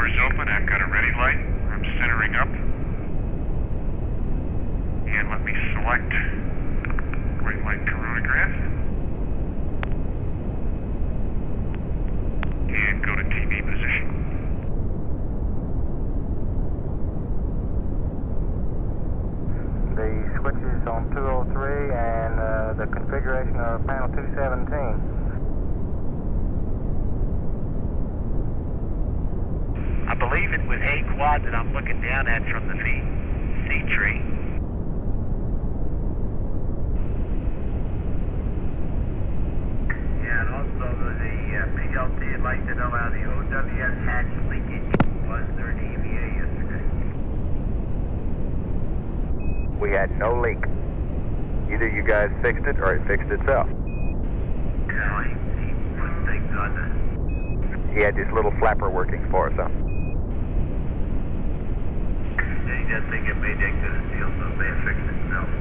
door's open. I've got a ready light. I'm centering up. And let me select white light coronagraph. And go to TV position. The switches on 203 and the configuration of panel 217. I believe it was A quad that I'm looking down at from the C tree. Yeah, and also the PLT would like to know how the OWS hatch leakage was during the EVA yesterday. We had no leak. Either you guys fixed it or it fixed itself. No, he put things on the... He had this little flapper working for us, huh? He doesn't think it made that good a deal, so they fixed it themselves.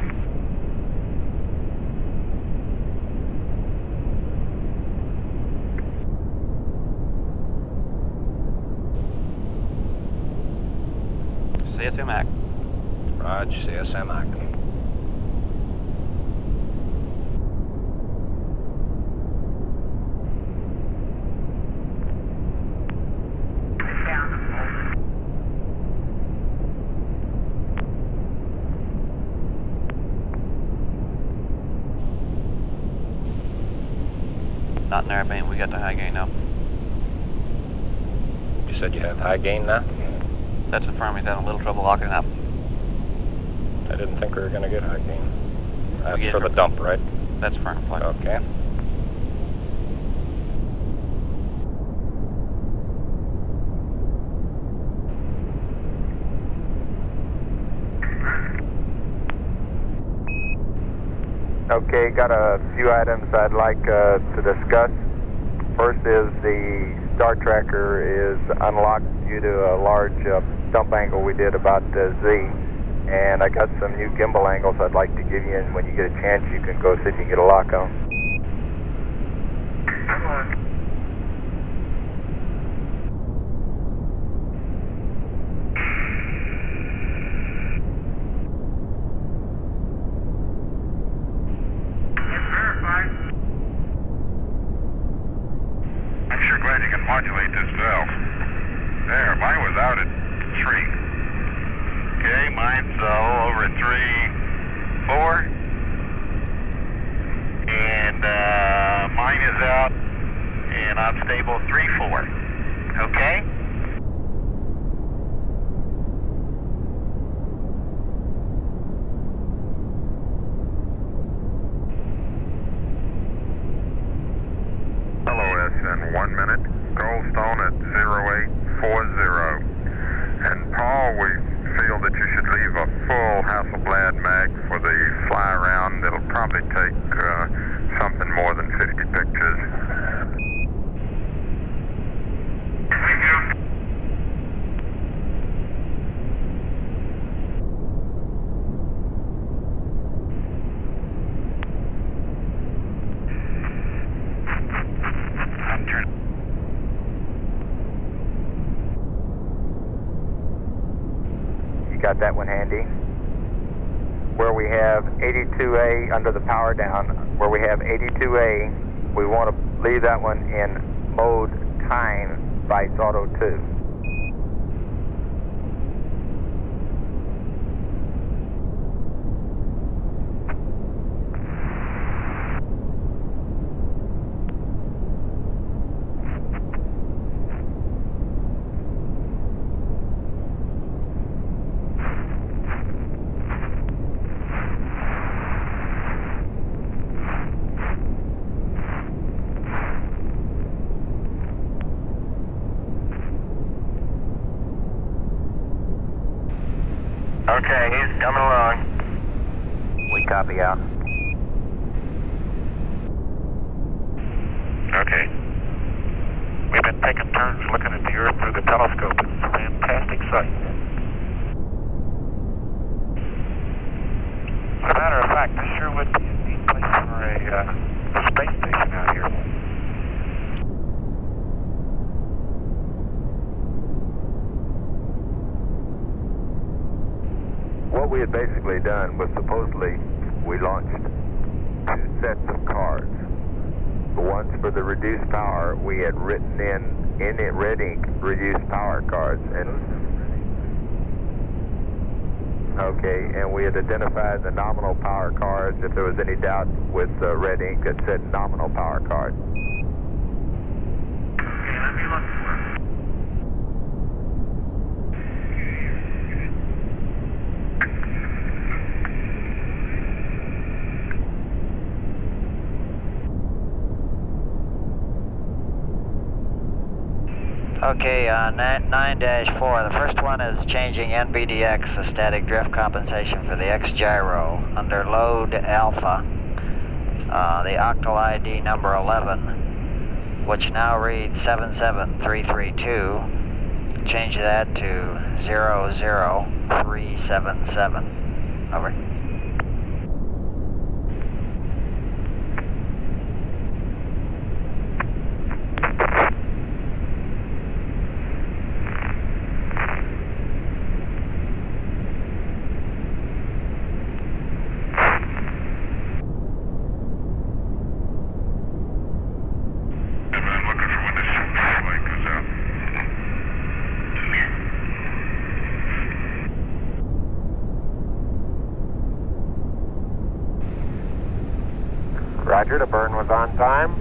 CSM Mac. Roger, CSM Mac. Not in there, man. We got the high gain now. You said you have high gain now? That's affirming. Had a little trouble locking up. I didn't think we were going to get high gain. That's get for the dump, right? That's firm. Flight. Okay. Okay, got a few items I'd like to discuss. First is the Star Tracker is unlocked due to a large dump angle we did about Z. And I got some new gimbal angles I'd like to give you, and when you get a chance you can go see if you can get a lock on. Come on. I'm sure glad you can modulate this valve. There, mine was out at 3. Okay, mine's over at 3, 4. And mine is out and I'm stable 3, 4. Okay? LOS in 1 minute, Goldstone at 0840. And Paul, we feel that you should leave a full Hasselblad mag for the fly around. It'll probably take something more than 50 pictures. Thank you. I'm turning. You got that one handy? Where we have 82A under the power down, where we have 82A, we want to leave that one in mode time Vice Auto 2. Okay, he's coming along. We copy out. Okay. We've been taking turns looking at the Earth through the telescope. It's a fantastic sight. As a matter of fact, this sure would be a neat place for a space station out here. we had basically done was supposedly we launched 2 sets of cards. The ones for the reduced power, we had written in it red ink, reduced power cards. And we had identified the nominal power cards if there was any doubt with red ink that said nominal power card. Okay, let me look for it. Okay, 9-4. The first one is changing NBDX, the static drift compensation for the X-gyro. Under load alpha, the octal ID number 11, which now reads 77332. Change that to 00377. Over. Roger, the burn was on time.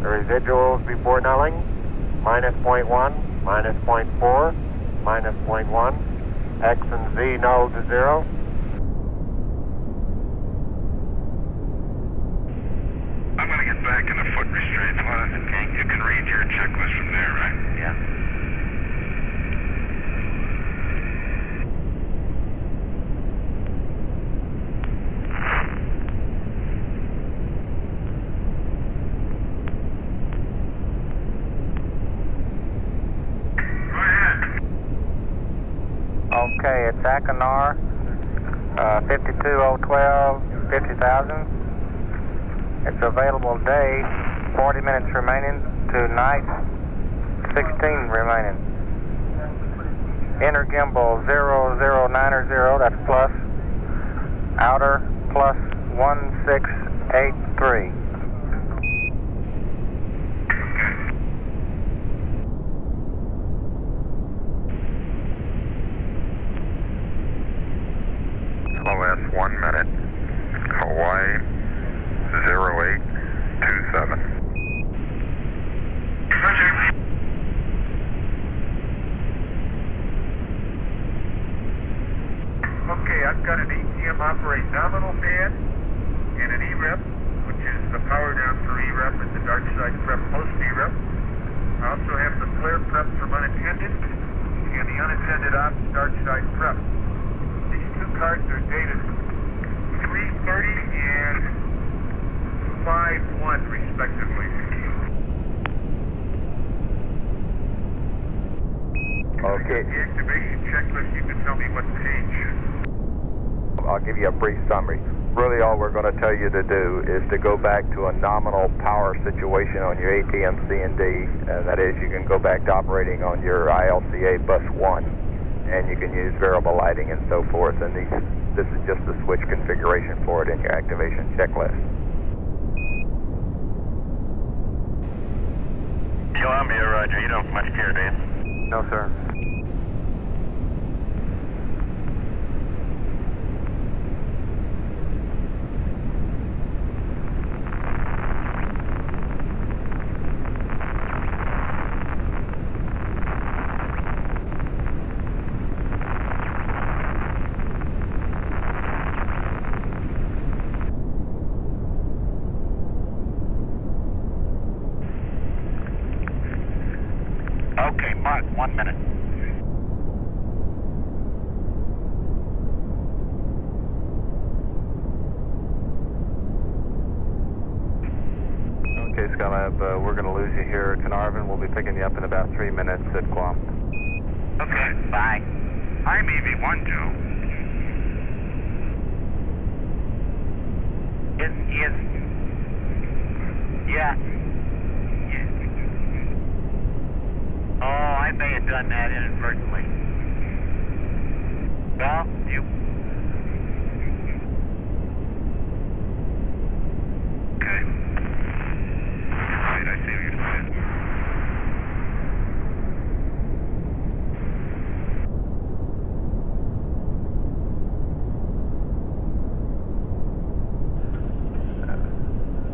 The residuals before nulling, -0.1, -0.4, -0.1. X and Z null to 0. I'm going to get back in the foot restraints. Okay. You can read your checklist from there, right? Yeah. Okay, it's Akinar, 52012, 50,000. It's available day, 40 minutes remaining to night, 16 remaining. Inner gimbal 0090, that's plus. Outer plus 1683. SLS 1 minute. Hawaii 0827. Okay, I've got an ATM operate nominal pad and an EREP, which is the power down for EREP and the dark side prep post EREP. I also have the flare prep from unattended and the unattended ops dark side prep. These 2 cards are dated 3:30 and 5:1 respectively. Okay. The activation checklist, you can tell me what page. I'll give you a brief summary. Really all we're going to tell you to do is to go back to a nominal power situation on your ATM C&D, and that is you can go back to operating on your ILCA bus 1, and you can use variable lighting and so forth, and this is just the switch configuration for it in your activation checklist. Columbia, roger. You don't much care, do you? No, sir. Okay, Mark, 1 minute. Okay, Skylab, we're going to lose you here at Carnarvon. We'll be picking you up in about 3 minutes at Guam. Okay, bye. I'm EV1, Joe. Yeah. Oh, I may have done that inadvertently. Well, you Okay. Right, I see what you're saying.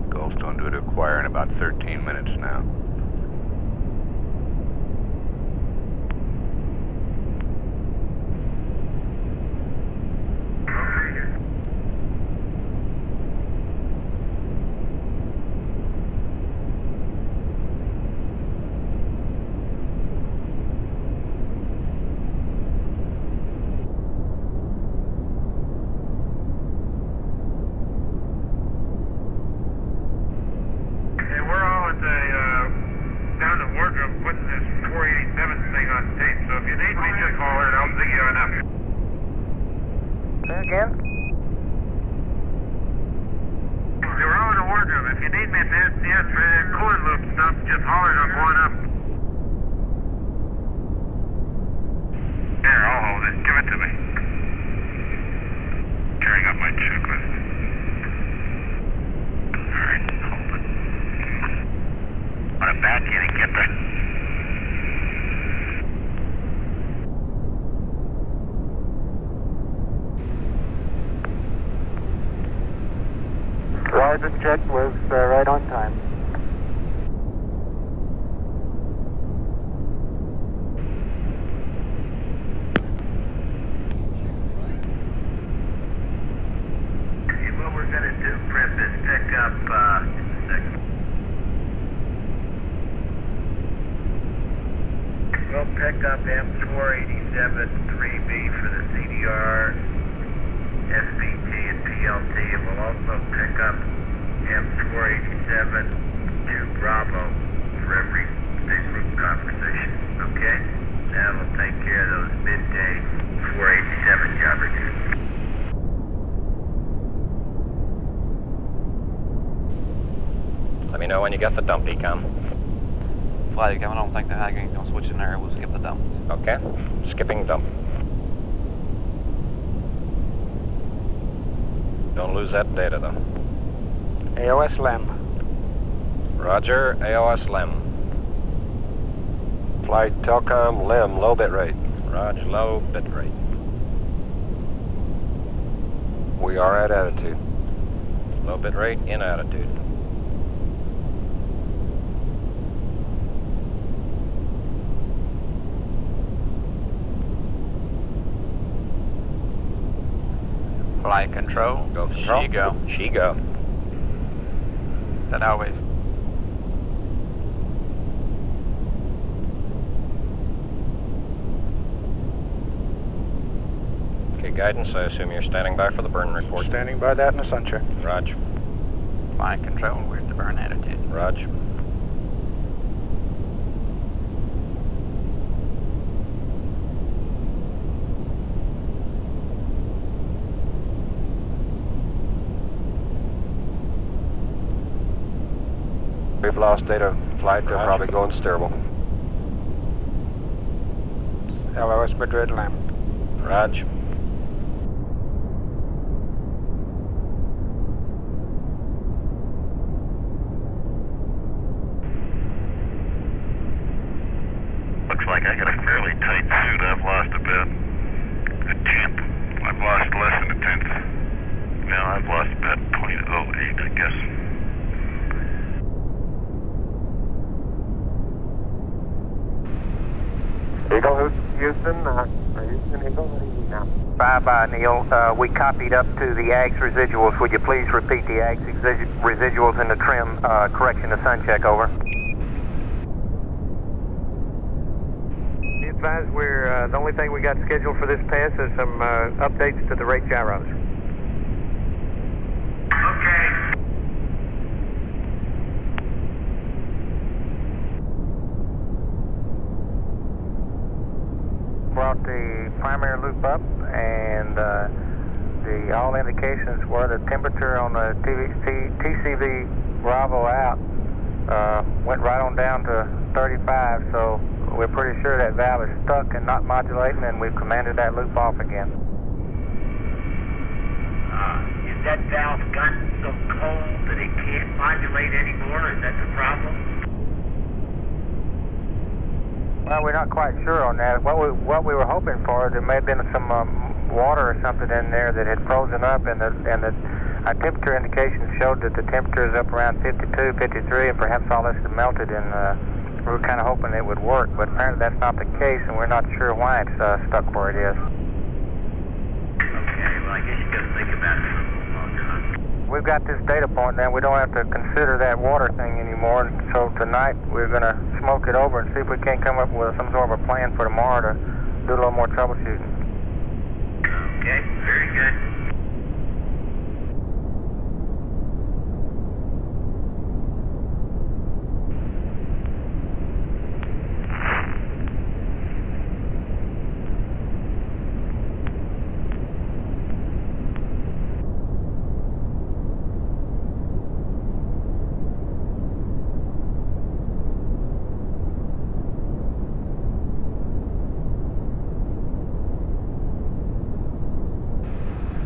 Goldstone due to acquire in about 13 minutes now. Sergeant check was right on time. What we're going to do, Prep, is pick up, we'll pick up M487-3B for the CDR, SVT, and PLT, and we'll also pick up M487 Bravo for every big group conversation, okay? That'll take care of those midday 487 jobbers. Let me know when you get the dump, Econ. Flight Econ, I don't think the high gain's gonna switch in there. We'll skip the dump. Okay. Skipping dump. Don't lose that data, though. AOS LEM. Roger, AOS LEM. Flight Telcom LEM, low bit rate. Roger, low bit rate. We are at attitude. Low bit rate in attitude. Flight control. Go control. She go. She go. That always. Okay, guidance, I assume you're standing by for the burn report. Standing by that in the sun check. Roger. Flight control, where's the burn attitude? Roger. We've lost data flight, they're probably going steerable. LOS Madrid LEM. Raj. Looks like I got a fairly tight suit. I've lost about a tenth. I've lost less than a tenth. No, I've lost about 0.08, I guess. Eagle, Houston, Eagle, what do you need now? Bye-bye, Neil. We copied up to the AGS residuals. Would you please repeat the AGS residuals in the trim correction to sun check, over? Be advised, we're, the only thing we got scheduled for this pass is some updates to the rate gyros. Okay. Brought the primary loop up, and the all indications were the temperature on the TCV Bravo out went right on down to 35, so we're pretty sure that valve is stuck and not modulating, and we've commanded that loop off again. Is that valve gotten so cold that it can't modulate anymore? Is that the problem? Well, we're not quite sure on that. What we were hoping for, there may have been some water or something in there that had frozen up, and our temperature indications showed that the temperature is up around 52, 53, and perhaps all this had melted, and we were kind of hoping it would work, but apparently that's not the case, and we're not sure why it's stuck where it is. Okay, well, I guess you got to think about it for a little longer, huh? We've got this data point now. We don't have to consider that water thing anymore, and so tonight we're going to smoke it over and see if we can't come up with some sort of a plan for tomorrow to do a little more troubleshooting. Okay, very good.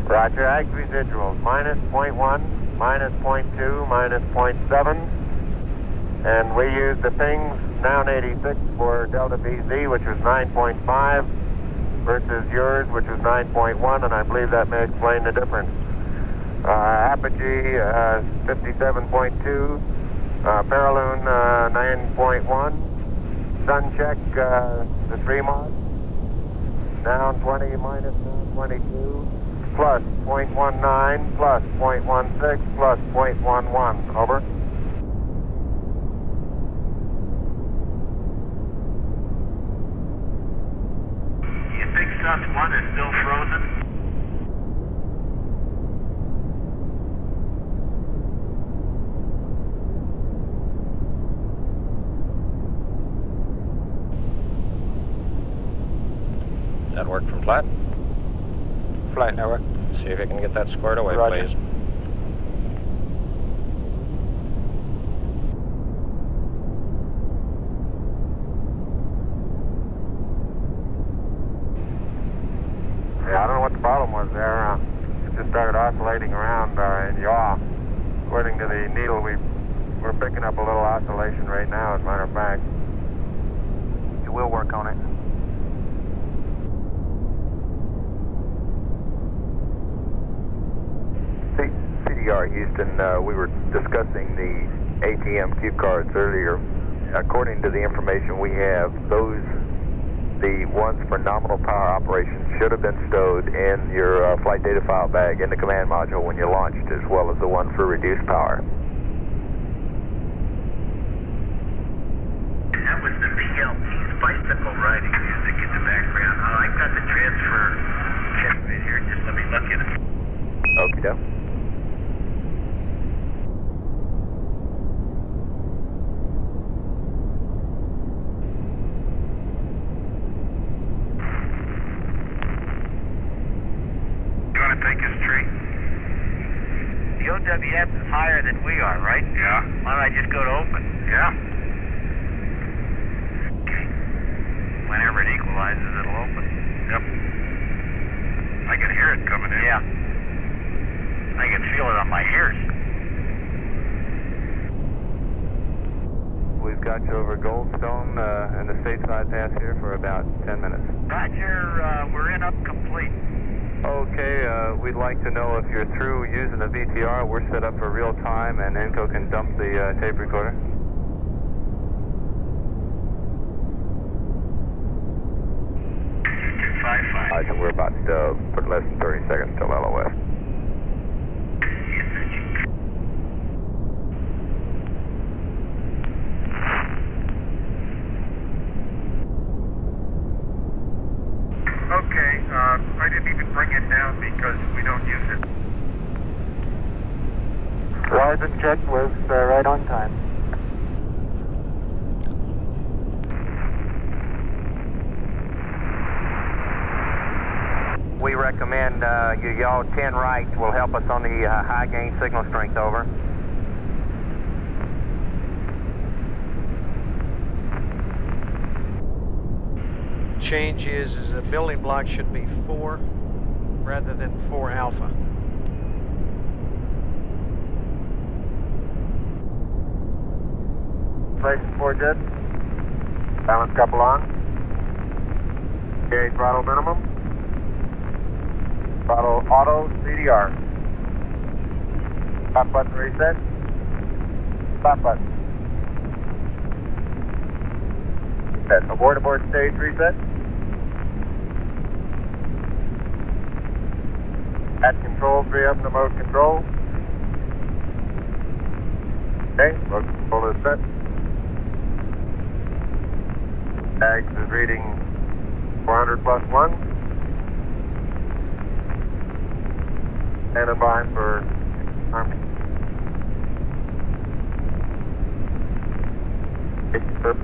Roger, ag residuals, minus 0.1, minus 0.2, minus 0.7. And we used the pings, noun 86 for delta VZ, which was 9.5, versus yours, which was 9.1, and I believe that may explain the difference. Apogee, 57.2, Paraloon, 9.1, Sun check, the 3 mod, noun 20 minus noun 22. Plus 0.19, plus 0.16, plus 0.11. Over. You think Sus 1 is still frozen? Does that work from flat? Flight network. See if you can get that squared away, Roger. please. Yeah, I don't know what the problem was there. It just started oscillating around in yaw. According to the needle, we're picking up a little oscillation right now, as a matter of fact. We'll work on it. CDR Houston, we were discussing the ATM cue cards earlier. According to the information we have, the ones for nominal power operations should have been stowed in your flight data file bag in the command module when you launched, as well as the one for reduced power. That was the BLT's bicycle riding music in the background. I've got the transfer check in here. Just let me look at it. Okie doke. You want to take his tree? The OWF is higher than we are, right? Yeah. Why don't I just go to open? Yeah. Okay. Whenever it equalizes, it'll open. Yep. I can hear it coming in. Yeah. I can feel it on my ears. We've got you over Goldstone in the stateside pass here for about 10 minutes. Roger, we're in up complete. Okay, we'd like to know if you're through using the VTR. We're set up for real time, and ENCO can dump the tape recorder. Houston 5-5. We're about for less than 30 seconds till LOS. Okay, I didn't even bring it down because we don't use it. Horizon check was right on time. We recommend you yaw 10 right will help us on the high gain signal strength, over. Change is the building block should be 4 rather than 4 alpha. Station 4 jet. Balance couple on. Okay, throttle minimum. Throttle auto, CDR. Stop button reset. Stop button. Set. Abort stage reset. At control, 3 up to mode control. Okay, mode control is set. Tags is reading 400 plus 1. Standing by for arm.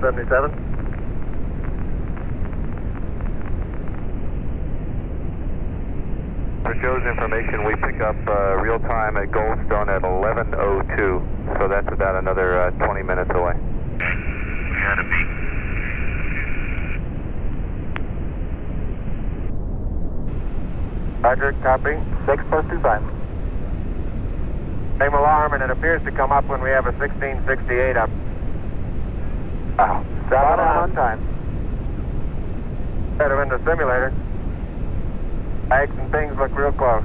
77. For Joe's information, we pick up real time at Goldstone at 11:02, so that's about another 20 minutes away. We had a beat. Roger, copy. 6 plus 25. Same alarm, and it appears to come up when we have a 1668 up. Wow. 7 on time. Set him in the simulator. Bags and things look real close.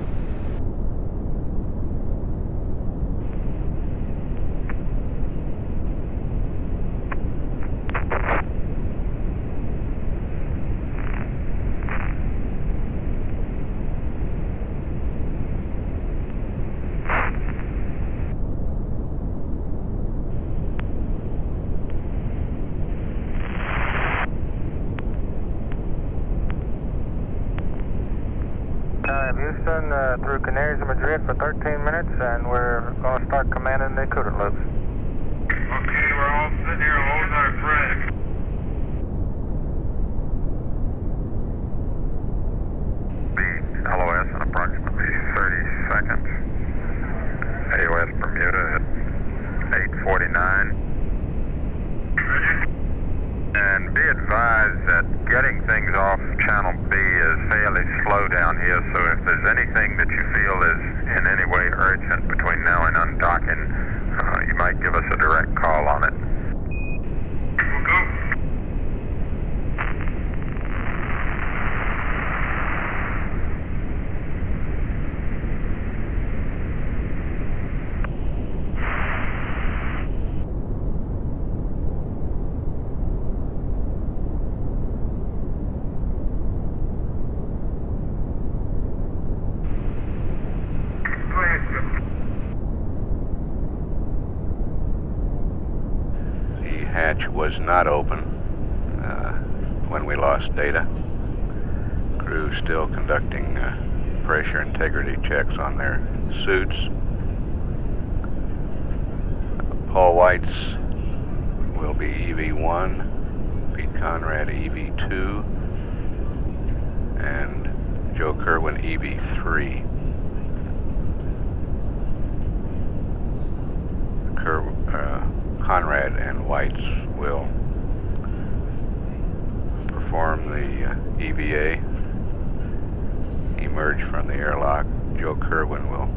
Houston through Canaries and Madrid for 13 minutes, and we're going to start commanding the coolant loops. Okay, we're all sitting here holding our breath. The LOS in approximately 30 seconds. AOS Bermuda at 8:49. And be advised that getting things off Channel B is fairly slow down here, so if there's anything that you feel is in any way urgent between now and undocking, you might give us a direct call on it. We'll go. Hatch was not open when we lost data. Crew still conducting pressure integrity checks on their suits. Paul White's will be EV1, Pete Conrad EV2, and Joe Kerwin EV3. Conrad and Whites will perform the EVA, emerge from the airlock. Joe Kerwin will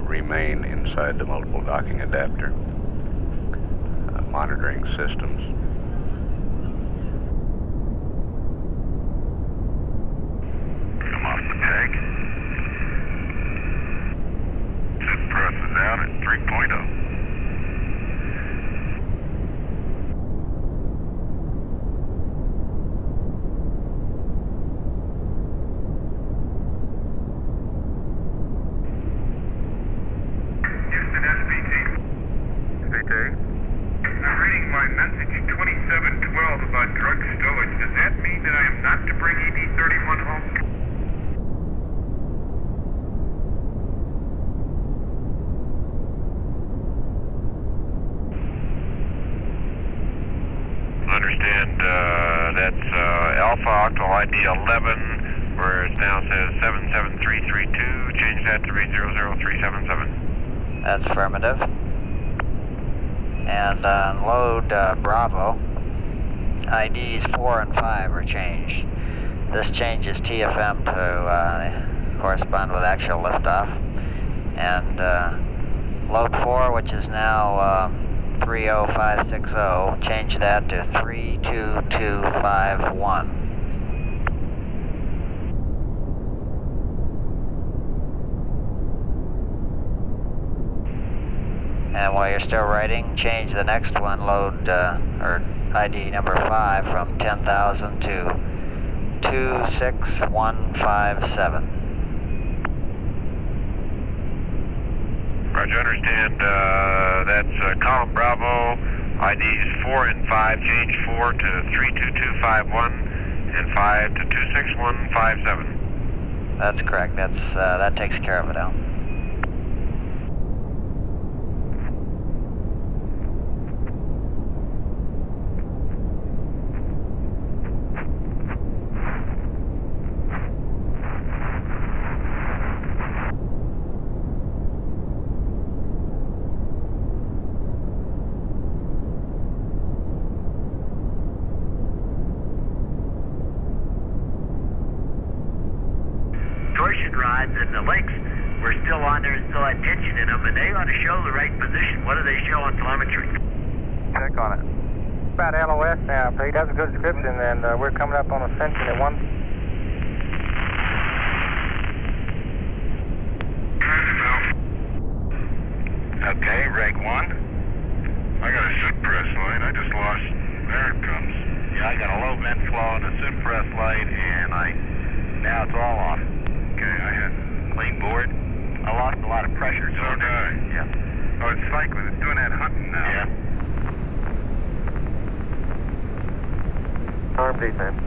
remain inside the multiple docking adapter, monitoring systems. Come off the tank. Ship presses out at 3.0. I'm reading my message 2712 about drug stowage. Does that mean that I am not to bring ED31 home? Understand that's Alpha Octal ID 11, where it now says 77332. Change that to read 00377. That's affirmative. And on load Bravo, IDs 4 and 5 are changed. This changes TFM to correspond with actual liftoff. And load 4, which is now 30560, change that to 32251. And while you're still writing, change the next one, load or ID number 5 from 10,000 to 26157. Roger, understand. That's column Bravo, IDs 4 and 5, change 4 to 32251 and 5 to 26157. That's correct. That takes care of it, Al. Torsion rods and the links were still on there and still had tension in them, and they ought to show the right position. What do they show on telemetry? Check on it. About LOS now. If he does a good description, then we're coming up on ascension at 1. Okay, reg 1. I got a suppress light. I just lost. There it comes. Yeah, I got a low vent flow and a suppress light, and now it's all off. Okay, I had clean board. I lost a lot of pressure. So did I. Yeah. Oh, it's cycling. It's doing that hunting now. Yeah. Arm descent.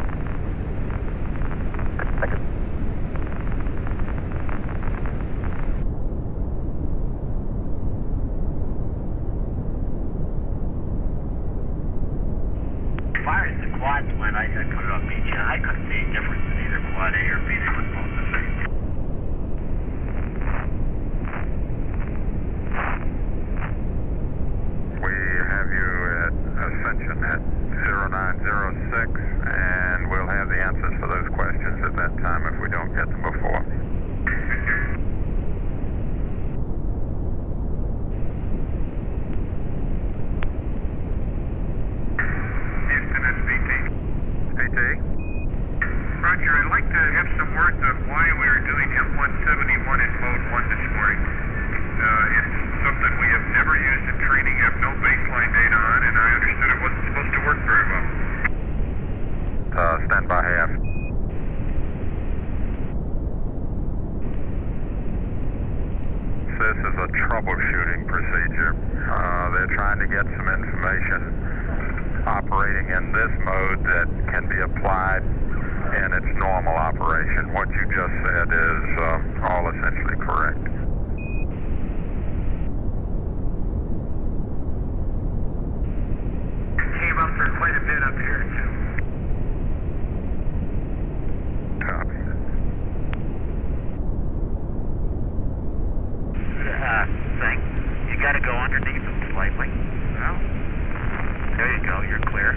As far as the quads went, I put it on beach, and I couldn't see a difference in either quad A or B. They were both the same. We have you at ascension at 0906, and we'll have the answers for those questions at that time if we don't get them before. Houston, it's PT. PT? Roger, I'd like to have some words on why we are doing M171 in mode 1 this morning. It's something we have never used in training, have no baseline data on, and I understood it wasn't supposed to work very well. Stand by half. This is a troubleshooting procedure. They're trying to get some information operating in this mode that can be applied in its normal operation. What you just said is all essentially correct. Came up for quite a bit up here, too. Copy. Thing. You got to go underneath them slightly. Well, there you go. You're clear.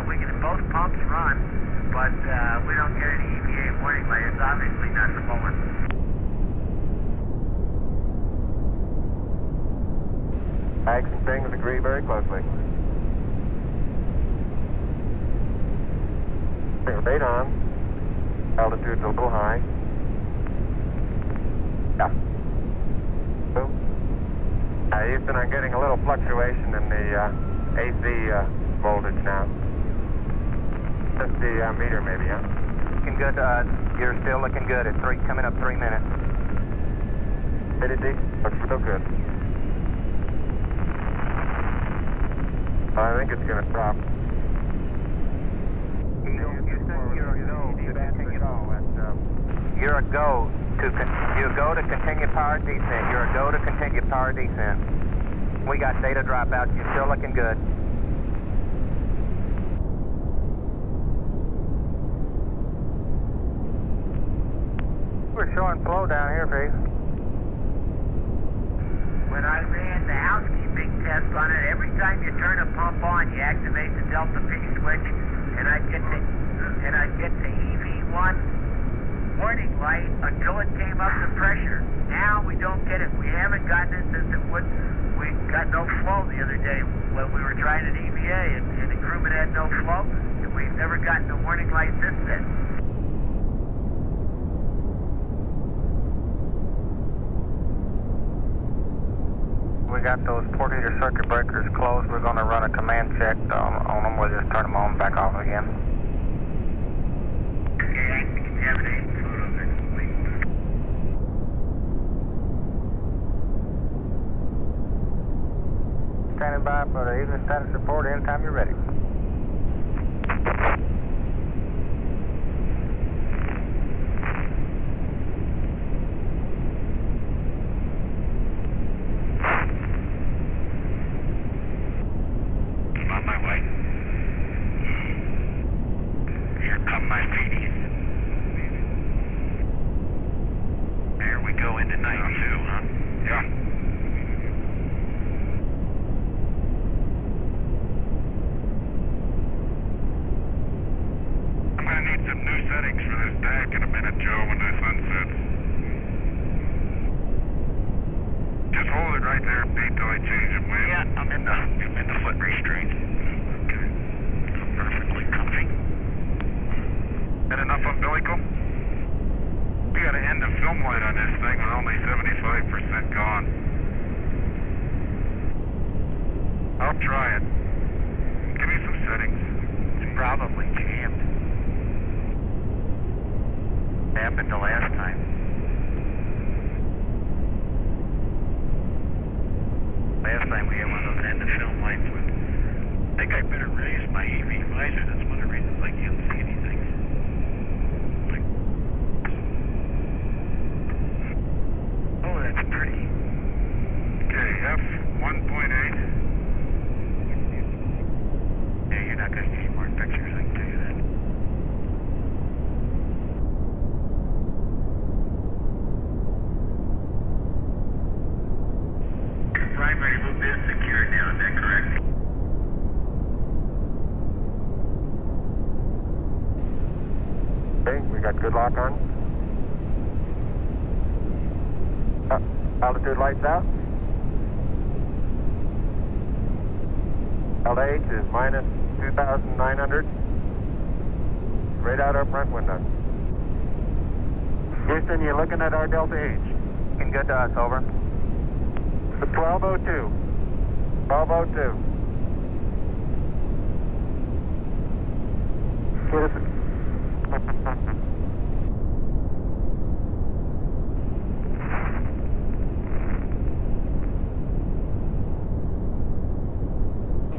We can both pumps run, but we don't get any EVA warning light. It's obviously not flowing. Mags and things agree very closely. Rate on. Altitude's a little high. Yeah. Houston, I'm getting a little fluctuation in the AC voltage now. Just the meter maybe, huh? Looking good. You're still looking good at coming up 3 minutes. Acidity looks real good. I think it's going to drop. You're a go to continue power descent. You're a go to continue power descent. We got data dropout. You're still looking good. We're showing flow down here, Faith. When I ran the housekeeping test on it, every time you turn a pump on, you activate the delta P switch, and I get the EV1 warning light until it came up to pressure. Now we don't get it. We haven't gotten it since we got no flow the other day when we were trying an EVA and the crewman had no flow, and we've never gotten a warning light since then. We got those port heater circuit breakers closed. We're going to run a command check on them. We'll just turn them on, back off again. Okay, I can contaminate photos are complete. Standing by for the evening status report anytime you're ready. I'm on my way. Here come my feeties. There we go into 92, huh? Yeah. I'm gonna need some new settings for this deck in a minute, Joe, when the sun sets. Just hold it right there, Pete, till I change it, will you? Yeah, I'm in the foot restraint. Okay. I'm perfectly comfy. That enough umbilical? We gotta end the film light on this thing. We're only 75% gone. I'll try it. Give me some settings. It's probably jammed. Happened the last time. Last time we had one of those end of film lights with. I think I better raise my AV visor. That's one of the reasons I can't see anything. Oh, that's pretty. Okay, F1.8. Yeah, you're not going to see more pictures, I can tell you that. Primary loop is secured now, is that correct? Okay, we got good lock on. Altitude lights out. LH is minus 2,900. Right out our front window. Houston, you looking at our Delta H? Looking good to us, over. 1202. 1202. Get us.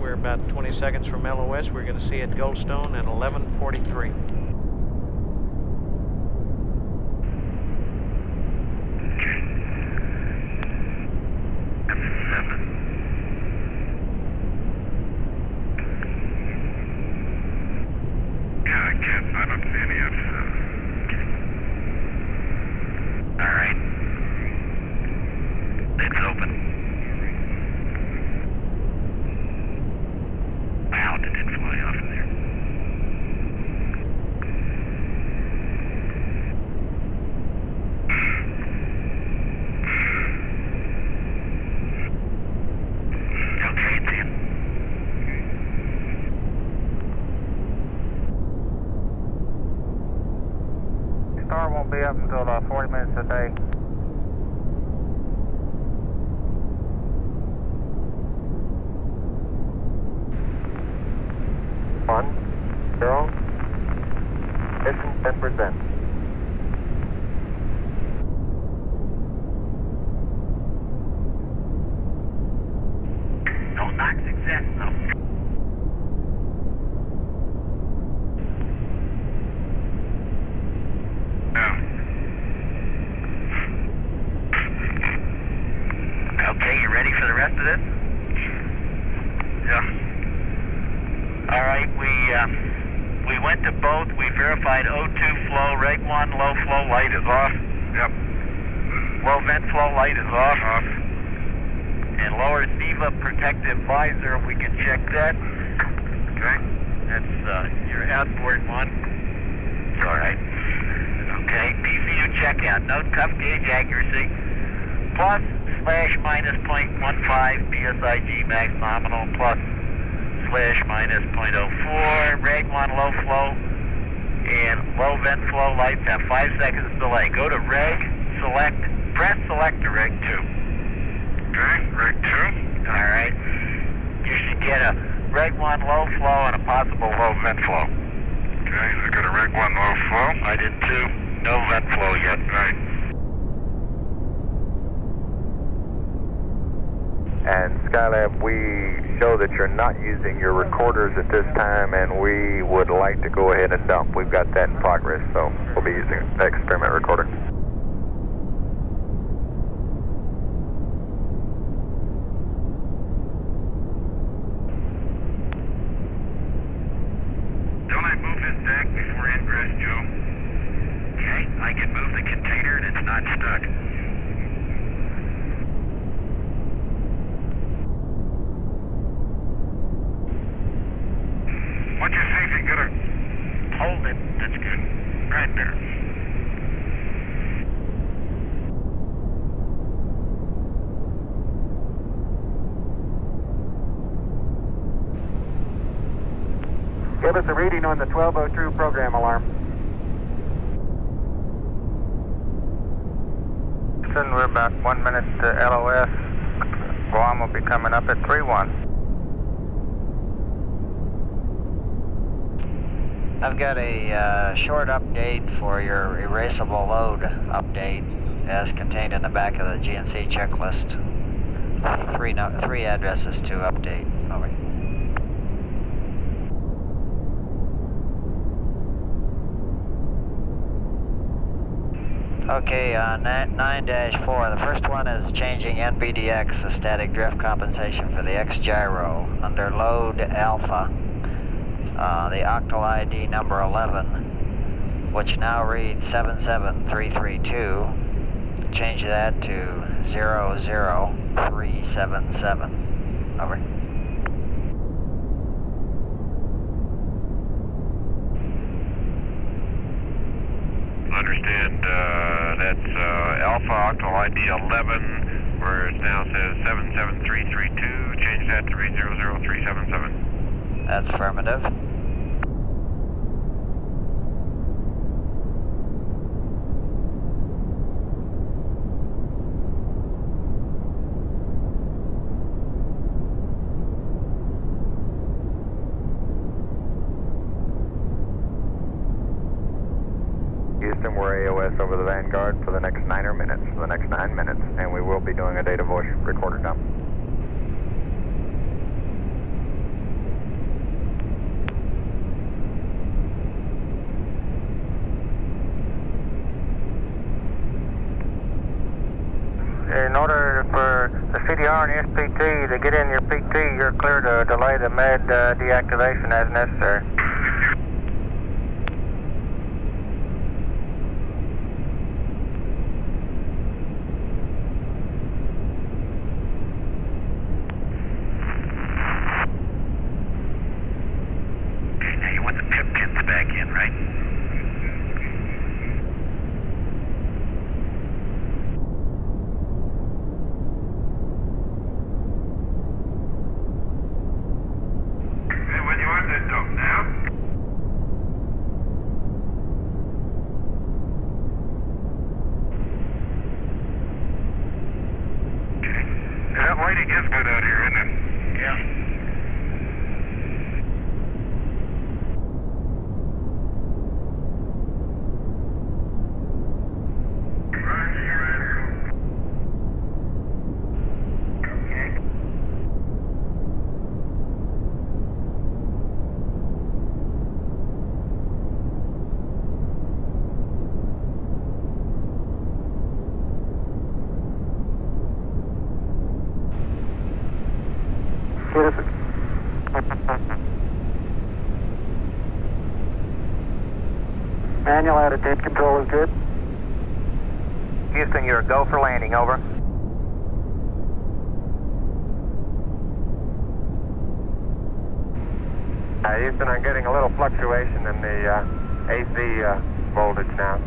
We're about 20 seconds from LOS. We're going to see at Goldstone at 11:43. I don't see any of all right. It's open. Wow, it did fly off of there. Okay, it's in. Star won't be up until 40 minutes today. One, zero, mission 10%. No knock success, though. Okay, you ready for the rest of this? Yeah. All right, we went to both. We verified O2 flow, reg 1, low flow light is off. Yep. Low vent flow light is off. Off. And lower SEVA protective visor, we can check that. Okay. That's your outboard one. It's all right. Okay, PCU checkout. Note cuff gauge accuracy. Plus / minus 0.15 PSIG max nominal plus / minus 0.04. Reg 1 low flow and low vent flow lights have 5 seconds delay. Go to reg, select, press select to reg 2. Okay, reg 2. Alright. You should get a reg 1 low flow and a possible low vent flow. Okay, so I got a reg 1 low flow. I did too. No vent flow yet. Right. And Skylab, we show that you're not using your recorders at this time, and we would like to go ahead and dump. We've got that in progress, so we'll be using the experiment recorder. Don't I move this deck before ingress, Joe? Okay, I can move the container and it's not stuck. What'd you say if you could hold it? That's good. Right there. Give us a reading on the 1202 program alarm. We're about 1 minute to LOS. Guam will be coming up at 3-1. I've got a short update for your erasable load update as contained in the back of the GNC checklist. Three addresses to update. Over. Okay, 9-4. The first one is changing NBDX, the static drift compensation for the X gyro. Under load alpha, the octal ID number 11, which now reads 77332. Change that to 00377. Over. Understand, that's Alpha Octal ID 11, where it now says 77332. Change that to read 00377. That's affirmative. Houston, we're AOS over the Vanguard for the next 9 minutes, and we will be doing a data voice recorder dump. In order for the CDR and SPT to get in your PT, you're clear to delay the med deactivation as necessary. Okay, now you want the pipkins back in, right? When you want that dump now? Okay. That lighting is good out here, isn't it? Yeah. Manual attitude control is good. Houston, you're a go for landing, over. Houston, I'm getting a little fluctuation in the AC voltage now.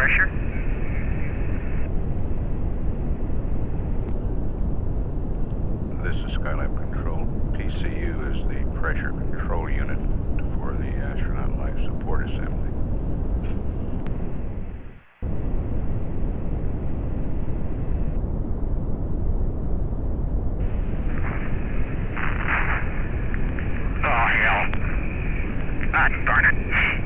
pressure? This is Skylab Control. PCU is the pressure control unit for the astronaut life support assembly. Oh, hell. Ah, darn it.